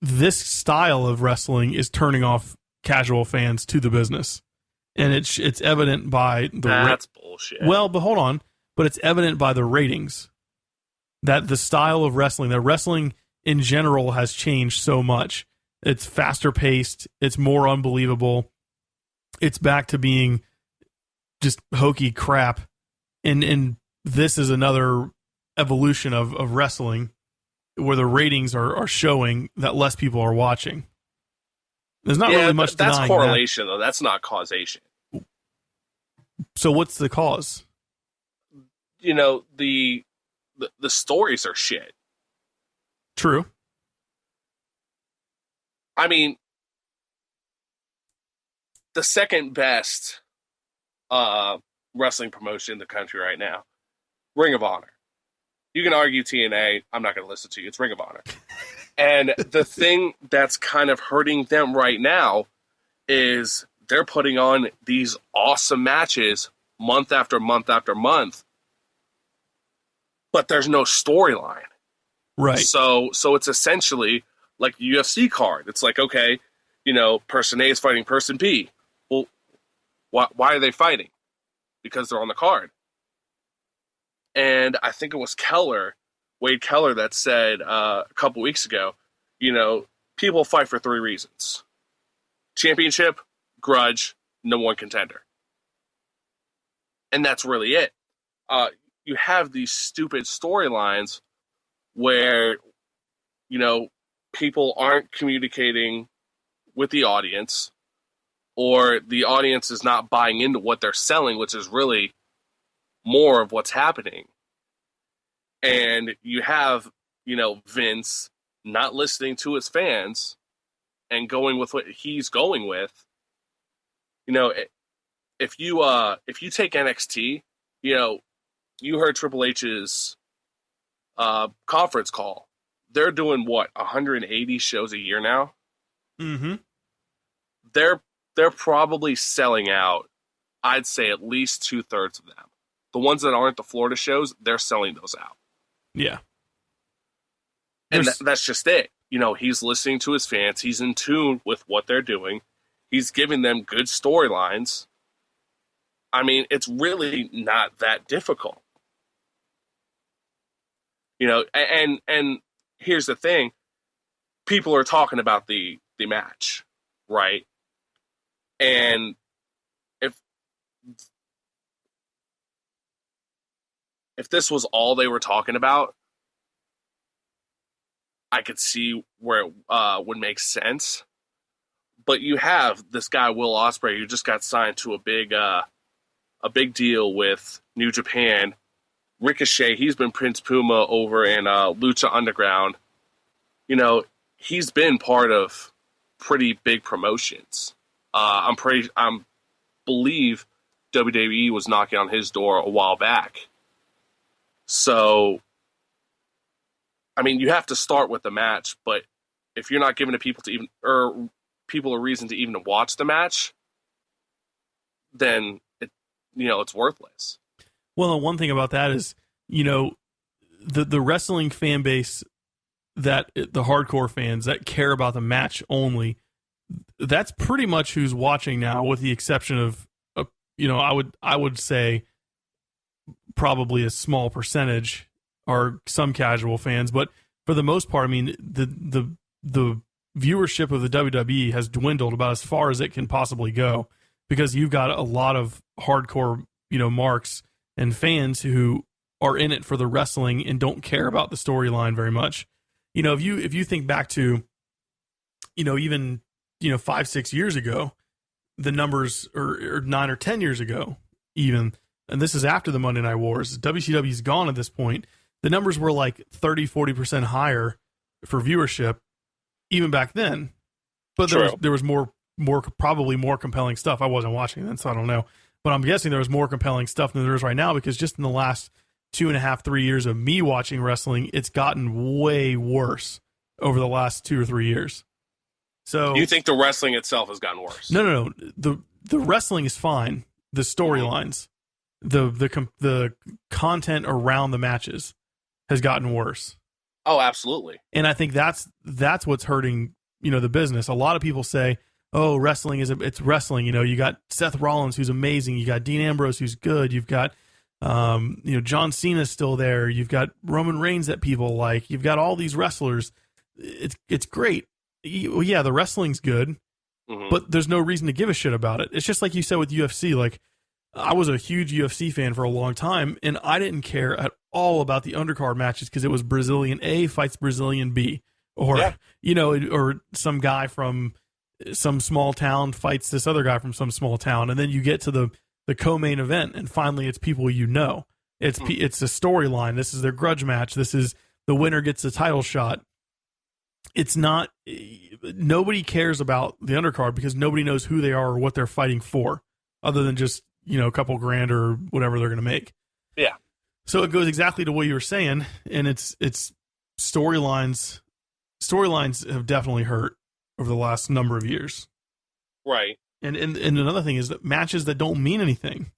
this style of wrestling is turning off casual fans to the business. And it's evident by the... That's bullshit. Well, but hold on. But it's evident by the ratings that the style of wrestling, that wrestling in general has changed so much. It's faster paced. It's more unbelievable. It's back to being just hokey crap. And this is another evolution of wrestling where the ratings are showing that less people are watching. There's not really much denying that's correlation, though. That's not causation. So what's the cause? The stories are shit. True. I mean, the second best wrestling promotion in the country right now, Ring of Honor. You can argue TNA. I'm not going to listen to you. It's Ring of Honor. And the thing that's kind of hurting them right now is they're putting on these awesome matches month after month after month, but there's no storyline. Right. So it's essentially like a UFC card. It's like, okay, person A is fighting person B. Well, why are they fighting? Because they're on the card. And I think it was Wade Keller, that said a couple weeks ago, people fight for 3 reasons: championship, grudge, number one contender. And that's really it. You have these stupid storylines where, people aren't communicating with the audience, or the audience is not buying into what they're selling, which is really more of what's happening. And you have, Vince not listening to his fans and going with what he's going with. If you take NXT, you heard Triple H's conference call. They're doing 180 shows a year now. Mm-hmm. They're probably selling out, I'd say, at least 2/3 of them. The ones that aren't the Florida shows, they're selling those out. Yeah. And that's just it. He's listening to his fans. He's in tune with what they're doing. He's giving them good storylines. I mean, it's really not that difficult. And here's the thing. People are talking about the match, right? And if this was all they were talking about, I could see where it would make sense. But you have this guy, Will Ospreay, who just got signed to a big deal with New Japan. Ricochet, he's been Prince Puma over in Lucha Underground. You know, he's been part of pretty big promotions. I believe WWE was knocking on his door a while back. So, I mean, you have to start with the match, but if you're not giving people a reason to even watch the match, then it's worthless. Well, the one thing about that is, the wrestling fan base, that the hardcore fans that care about the match only, that's pretty much who's watching now, with the exception of, I would say probably a small percentage are some casual fans, but for the most part, I mean, the viewership of the WWE has dwindled about as far as it can possibly go, because you've got a lot of hardcore, marks and fans who are in it for the wrestling and don't care about the storyline very much. If you think back to, even 5-6 years ago, the numbers, or 9 or 10 years ago even, and this is after the Monday Night Wars, WCW's gone at this point, the numbers were like 30-40% higher for viewership even back then. But there was more probably more compelling stuff. I wasn't watching then, so I don't know, but I'm guessing there was more compelling stuff than there is right now, because just in the last 2.5-3 years of me watching wrestling, it's gotten way worse over the last 2 or 3 years. So you think the wrestling itself has gotten worse? No. The wrestling is fine. The storylines, the content around the matches has gotten worse. Oh, absolutely. And I think that's what's hurting, the business. A lot of people say, "Oh, wrestling it's wrestling." You got Seth Rollins, who's amazing. You got Dean Ambrose, who's good. You've got John Cena's still there. You've got Roman Reigns that people like. You've got all these wrestlers. It's great. Yeah, the wrestling's good, but there's no reason to give a shit about it. It's just like you said with UFC. Like, I was a huge UFC fan for a long time, and I didn't care at all about the undercard matches, because it was Brazilian A fights Brazilian B, or or some guy from some small town fights this other guy from some small town, and then you get to the co-main event, and finally it's people it's a storyline. This is their grudge match. This is the winner gets the title shot. It's not, nobody cares about the undercard, because nobody knows who they are or what they're fighting for, other than just, a couple grand or whatever they're going to make. Yeah. So it goes exactly to what you were saying, and it's storylines. Storylines have definitely hurt over the last number of years. Right. And another thing is that matches that don't mean anything.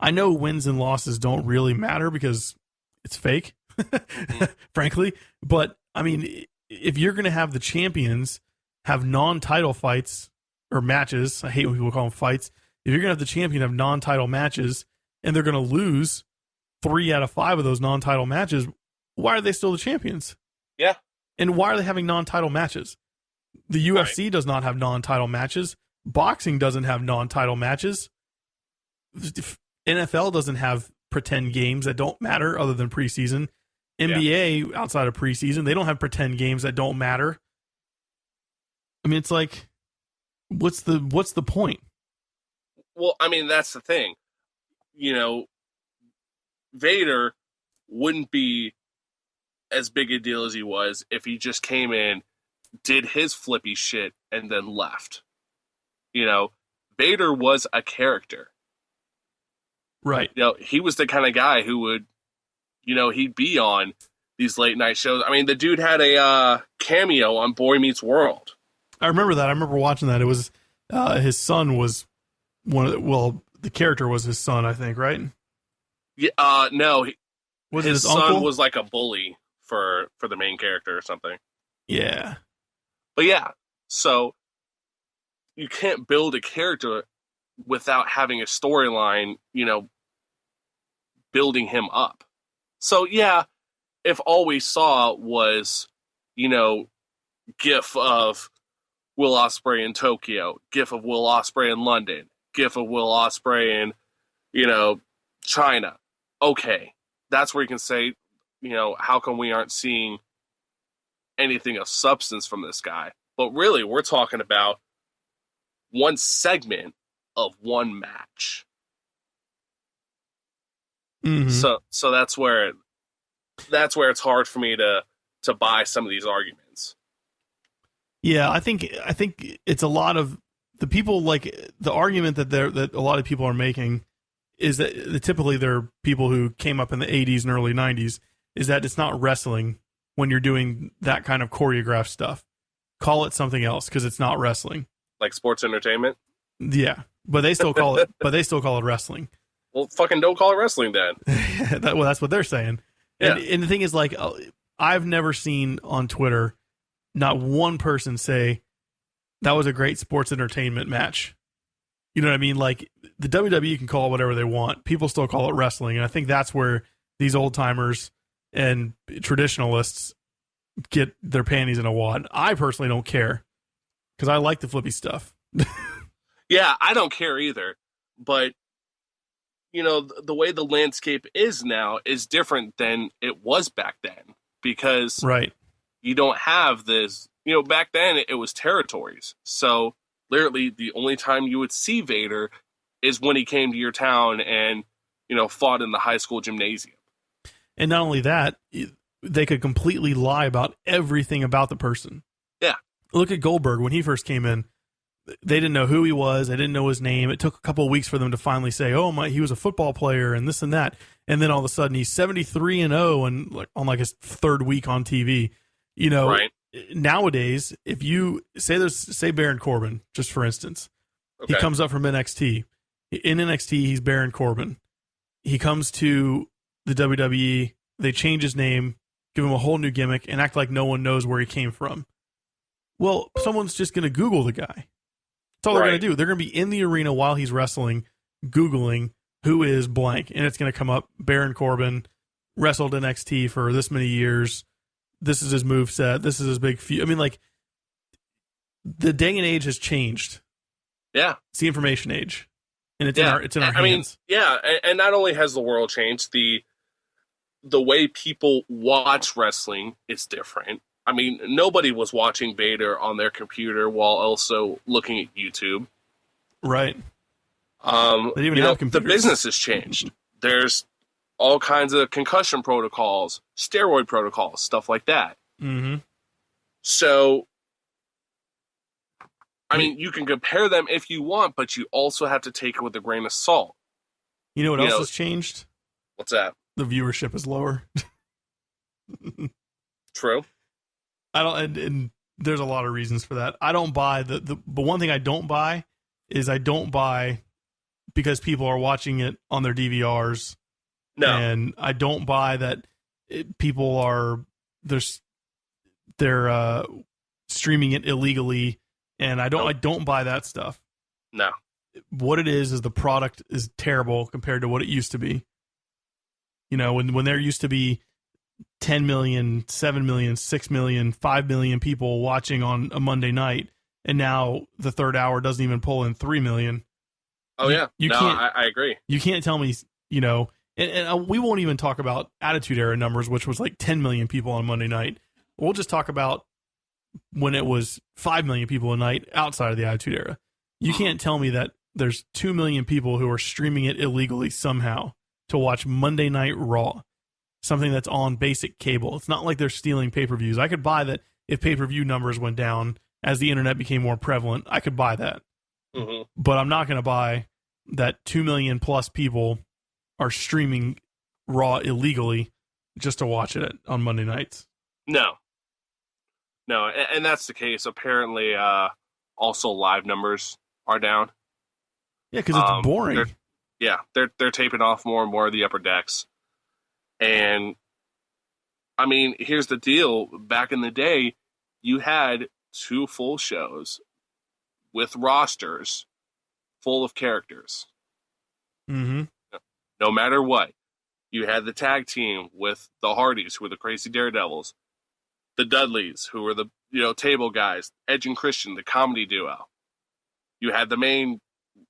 I know wins and losses don't really matter because it's fake, frankly. But, I mean, if you're going to have the champions have non-title fights or matches, I hate when people call them fights. If you're going to have the champion have non-title matches and they're going to lose 3 out of 5 of those non-title matches, why are they still the champions? Yeah. And why are they having non-title matches? The UFC does not have non-title matches. Boxing doesn't have non-title matches. NFL doesn't have pretend games that don't matter other than preseason. NBA, outside of preseason, they don't have pretend games that don't matter. I mean, it's like, what's the point? Well, I mean, that's the thing. Vader wouldn't be as big a deal as he was if he just came in, did his flippy shit, and then left. Vader was a character. Right. He was the kind of guy who would, he'd be on these late night shows. I mean, the dude had a cameo on Boy Meets World. I remember that. I remember watching that. It was his son was the character was his son, I think, right? Yeah. No. Was his it his son uncle? was like a bully for the main character or something. Yeah. But yeah, so you can't build a character without having a storyline, building him up. So yeah, if all we saw was, GIF of Will Ospreay in Tokyo, GIF of Will Ospreay in London, GIF of Will Ospreay in, China. Okay, that's where you can say, how come we aren't seeing anything of substance from this guy. But really, we're talking about one segment of one match. Mm-hmm. So that's where it's hard for me to buy some of these arguments. Yeah, I think it's a lot of the people, like the argument that a lot of people are making is that typically they're people who came up in the 80s and early 90s, is that it's not wrestling when you're doing that kind of choreographed stuff. Call it something else because it's not wrestling. Like sports entertainment? Yeah, but they still call it wrestling. Well, fucking don't call it wrestling then. That's what they're saying. Yeah. And the thing is, like, I've never seen on Twitter not one person say that was a great sports entertainment match. You know what I mean? Like, the WWE can call it whatever they want. People still call it wrestling. And I think that's where these old timers and traditionalists get their panties in a wad. I personally don't care because I like the flippy stuff. Yeah, I don't care either. But, you know, the way the landscape is now is different than it was back then. Because right. You don't have this, you know, back then it was territories. So literally the only time you would see Vader is when he came to your town and, you know, fought in the high school gymnasium. And not only that, they could completely lie about everything about the person. Yeah. Look at Goldberg. When he first came in, they didn't know who he was. They didn't know his name. It took a couple of weeks for them to finally say, oh, he was a football player and this and that. And then all of a sudden he's 73-0 and like on like his third week on TV. You know, right. Nowadays, if you say Baron Corbin, just for instance, okay. He comes up from NXT. In NXT, he's Baron Corbin. He comes to the WWE. They change his name, give him a whole new gimmick, and act like no one knows where he came from. Well, someone's just going to Google the guy. That's all they're going to do. They're going to be in the arena while he's wrestling, Googling who is blank, and it's going to come up Baron Corbin, wrestled NXT for this many years. This is his moveset. This is his big feud. I mean, like, the day and age has changed. Yeah. It's the information age. And it's in our hands. Mean, yeah, and not only has the world changed, the way people watch wrestling is different. I mean, nobody was watching Vader on their computer while also looking at YouTube. Right. They even have computers. The business has changed. There's all kinds of concussion protocols, steroid protocols, stuff like that. Mm-hmm. So, I mean, you can compare them if you want, but you also have to take it with a grain of salt. You know what else has changed? What's that? The viewership is lower. True. And there's a lot of reasons for that. I don't buy but one thing I don't buy is I don't buy because people are watching it on their DVRs. No. And I don't buy that people are they're streaming it illegally, and I don't buy that stuff. No. What it is the product is terrible compared to what it used to be. You know, when there used to be 10 million, 7 million, 6 million, 5 million people watching on a Monday night, and now the third hour doesn't even pull in 3 million. Oh, yeah. I agree. You can't tell me, you know, and we won't even talk about Attitude Era numbers, which was like 10 million people on Monday night. We'll just talk about when it was 5 million people a night outside of the Attitude Era. You can't tell me that there's 2 million people who are streaming it illegally somehow to watch Monday Night Raw, something that's on basic cable. It's not like they're stealing pay-per-views. I could buy that if pay-per-view numbers went down as the internet became more prevalent. I could buy that. Mm-hmm. But I'm not going to buy that 2 million plus people are streaming Raw illegally just to watch it on Monday nights. No, and that's the case. Apparently, also live numbers are down. Yeah, because it's boring. They're taping off more and more of the upper decks. And, I mean, here's the deal. Back in the day, you had 2 full shows with rosters full of characters. Mm-hmm. No matter what. You had the tag team with the Hardys, who were the Crazy Daredevils. The Dudleys, who were the table guys. Edge and Christian, the comedy duo. You had the main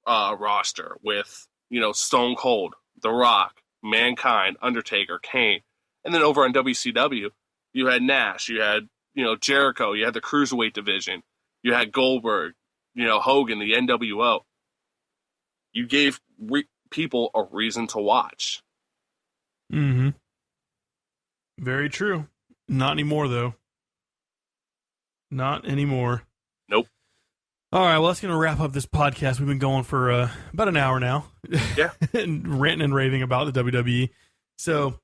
roster with, Stone Cold, The Rock, Mankind, Undertaker, Kane. And then over on WCW, you had Nash, you had, Jericho, you had the Cruiserweight division, you had Goldberg, Hogan, the NWO. You gave people a reason to watch. Mm-hmm. Very true. Not anymore, though. Not anymore. Nope. All right, well, that's going to wrap up this podcast. We've been going for about an hour now. Yeah. And ranting and raving about the WWE. So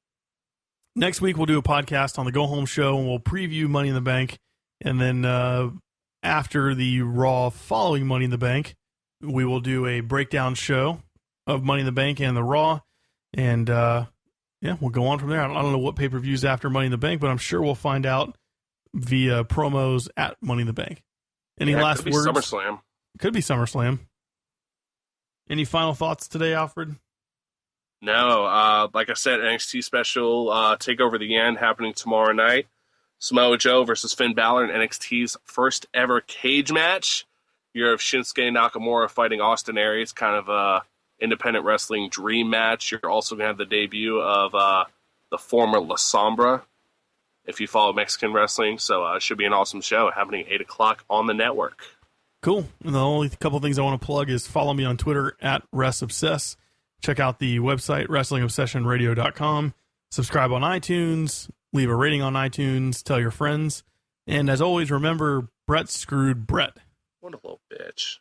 next week we'll do a podcast on the Go Home Show, and we'll preview Money in the Bank. And then after the Raw following Money in the Bank, we will do a breakdown show of Money in the Bank and the Raw. And, we'll go on from there. I don't know what pay-per-views after Money in the Bank, but I'm sure we'll find out via promos at Money in the Bank. Any last words? SummerSlam. Could be SummerSlam. Any final thoughts today, Alfred? No. Like I said, NXT special Take Over the End happening tomorrow night. Samoa Joe versus Finn Balor in NXT's first ever cage match. You have Shinsuke Nakamura fighting Austin Aries, kind of a independent wrestling dream match. You're also going to have the debut of the former La Sombra, if you follow Mexican wrestling. So it should be an awesome show happening at 8 o'clock on the network. Cool. And the only couple things I want to plug is follow me on Twitter at WresObsess. Check out the website, WrestlingObsessionRadio.com. Subscribe on iTunes. Leave a rating on iTunes. Tell your friends. And as always, remember, Brett screwed Brett. What a little bitch.